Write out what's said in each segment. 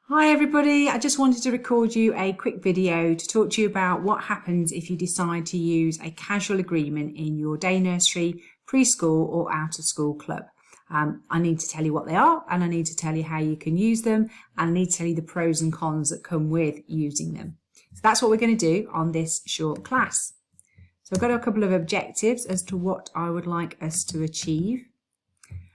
Hi everybody, I just wanted to record you a quick video to talk to you about what happens if you decide to use a casual agreement in your day nursery, preschool or out of school club. I need to tell you what they are, and I need to tell you how you can use them, and I need to tell you the pros and cons that come with using them. So that's what we're going to do on this short class. So I've got a couple of objectives as to what I would like us to achieve.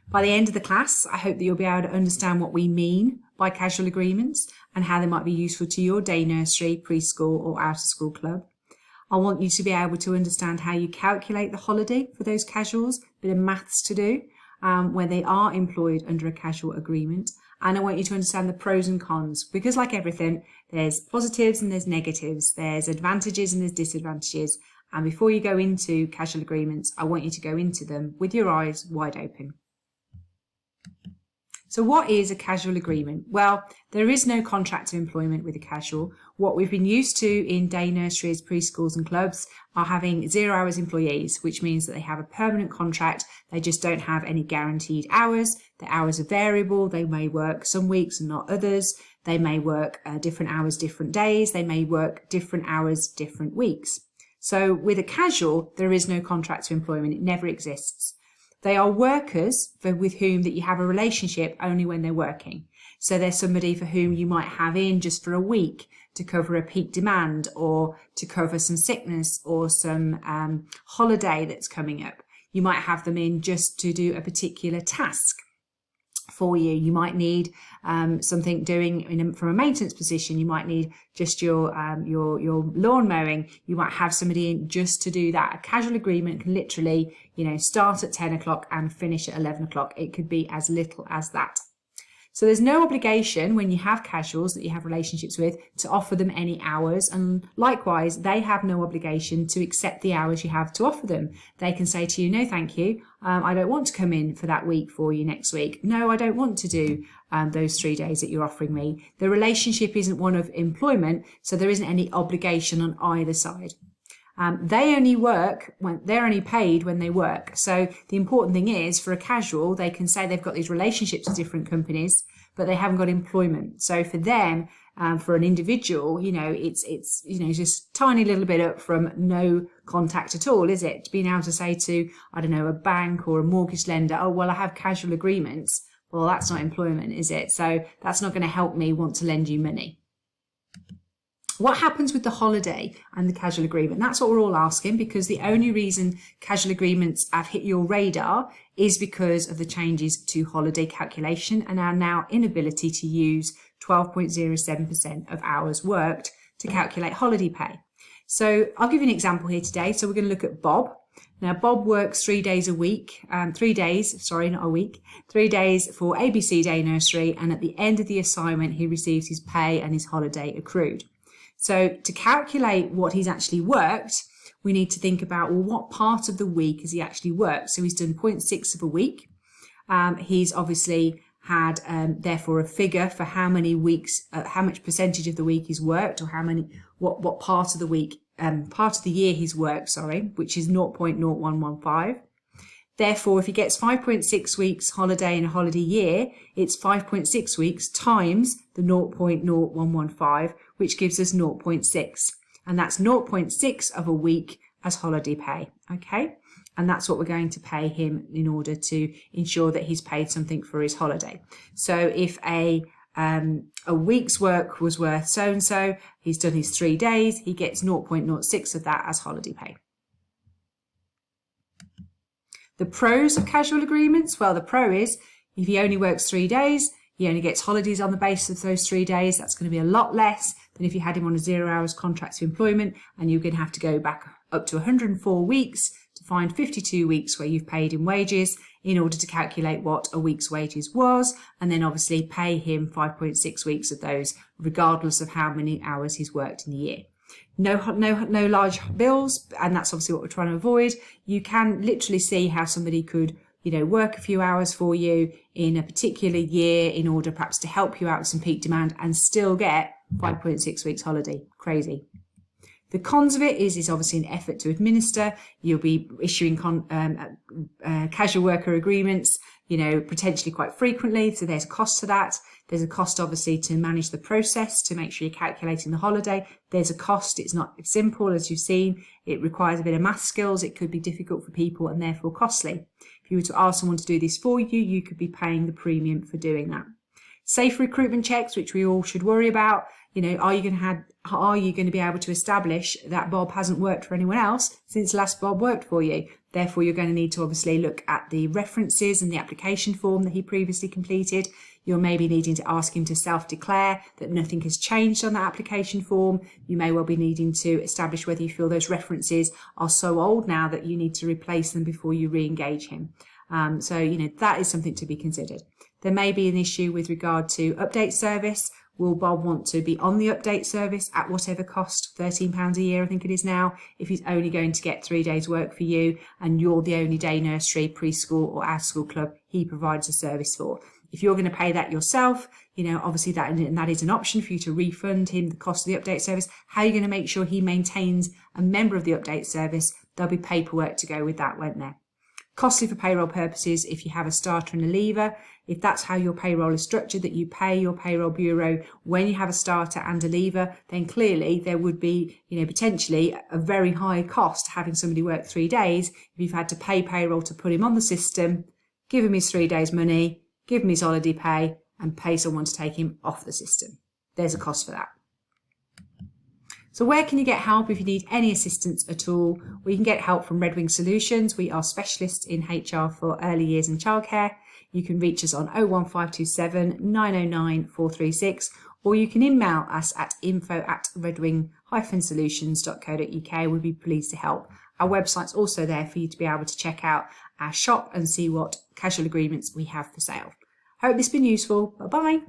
By the end of the class, I hope that you'll be able to understand what we mean by casual agreements and how they might be useful to your day nursery, preschool or out of school club. I want you to be able to understand how you calculate the holiday for those casuals, a bit of maths to do where they are employed under a casual agreement. And I want you to understand the pros and cons, because like everything, there's positives and there's negatives, there's advantages and there's disadvantages. And before you go into casual agreements, I want you to go into them with your eyes wide open. So what is a casual agreement? Well, there is no contract of employment with a casual. What we've been used to in day nurseries, preschools and clubs are having 0 hours employees, which means that they have a permanent contract. They just don't have any guaranteed hours. The hours are variable. They may work some weeks and not others. They may work different hours, different days. They may work different hours, different weeks. So with a casual, there is no contract of employment. It never exists. They are workers with whom that you have a relationship only when they're working. So there's somebody for whom you might have in just for a week to cover a peak demand or to cover some sickness or some holiday that's coming up. You might have them in just to do a particular task for you. You might need something doing from a maintenance position. You might need just your lawn mowing. You might have somebody in just to do that. A casual agreement can literally, start at 10 o'clock and finish at 11 o'clock. It could be as little as that. So there's no obligation when you have casuals that you have relationships with to offer them any hours, and likewise they have no obligation to accept the hours you have to offer them. They can say to you, no thank you, I don't want to come in for that week for you next week. No, I don't want to do those 3 days that you're offering me. The relationship isn't one of employment, so there isn't any obligation on either side. They only work when they're only paid when they work. So the important thing is, for a casual, they can say they've got these relationships with different companies, but they haven't got employment. So for them, for an individual, it's just tiny little bit up from no contact at all, is it? Being able to say to, I don't know, a bank or a mortgage lender, oh, well, I have casual agreements. Well, that's not employment, is it? So that's not going to help me want to lend you money. What happens with the holiday and the casual agreement? That's what we're all asking, because the only reason casual agreements have hit your radar is because of the changes to holiday calculation and our now inability to use 12.07% of hours worked to calculate holiday pay. So I'll give you an example here today. So we're going to look at Bob. Now, Bob works 3 days a week, 3 days, sorry, not a week, 3 days for ABC Day Nursery. And at the end of the assignment, he receives his pay and his holiday accrued. So to calculate what he's actually worked, we need to think about, well, what part of the week has he actually worked? So he's done 0.6 of a week. He's obviously had, therefore, a figure for how many weeks, how much percentage of the week he's worked, or what part of the week, part of the year he's worked, which is 0.0115. Therefore, if he gets 5.6 weeks holiday in a holiday year, it's 5.6 weeks times the 0.0115, which gives us 0.6. And that's 0.6 of a week as holiday pay, okay? And that's what we're going to pay him in order to ensure that he's paid something for his holiday. So if a week's work was worth so-and-so, he's done his 3 days, he gets 0.06 of that as holiday pay. The pros of casual agreements, well, the pro is if he only works 3 days, he only gets holidays on the basis of those 3 days. That's going to be a lot less than if you had him on a 0 hours contract of employment, and you're going to have to go back up to 104 weeks to find 52 weeks where you've paid him wages in order to calculate what a week's wages was, and then obviously pay him 5.6 weeks of those, regardless of how many hours he's worked in the year. No large bills, and that's obviously what we're trying to avoid. You can literally see how somebody could, work a few hours for you in a particular year in order perhaps to help you out with some peak demand and still get 5.6 weeks holiday. Crazy. The cons of it is obviously an effort to administer. You'll be issuing casual worker agreements. potentially quite frequently. So there's a cost to that. There's a cost, obviously, to manage the process, to make sure you're calculating the holiday. There's a cost. It's not simple, as you've seen. It requires a bit of math skills. It could be difficult for people and therefore costly. If you were to ask someone to do this for you, you could be paying the premium for doing that. Safe recruitment checks, which we all should worry about. Are you going to be able to establish that Bob hasn't worked for anyone else since last Bob worked for you? Therefore, you're going to need to obviously look at the references and the application form that he previously completed. You're maybe needing to ask him to self-declare that nothing has changed on that application form. You may well be needing to establish whether you feel those references are so old now that you need to replace them before you re-engage him. That is something to be considered. There may be an issue with regard to update service. Will Bob want to be on the update service at whatever cost, £13 a year, I think it is now, if he's only going to get 3 days work for you and you're the only day nursery, preschool or out school club he provides a service for? If you're going to pay that yourself, obviously that is an option for you to refund him the cost of the update service. How are you going to make sure he maintains a member of the update service? There'll be paperwork to go with that, won't there? Costly for payroll purposes if you have a starter and a leaver. If that's how your payroll is structured, that you pay your payroll bureau when you have a starter and a leaver, then clearly there would be, potentially a very high cost having somebody work 3 days if you've had to pay payroll to put him on the system, give him his 3 days money, give him his holiday pay, and pay someone to take him off the system. There's a cost for that. So where can you get help if you need any assistance at all? Well, you can get help from Red Wing Solutions. We are specialists in HR for early years and childcare. You can reach us on 01527 909 436, or you can email us at info@redwing-solutions.co.uk. We'd be pleased to help. Our website's also there for you to be able to check out our shop and see what casual agreements we have for sale. Hope this has been useful. Bye-bye.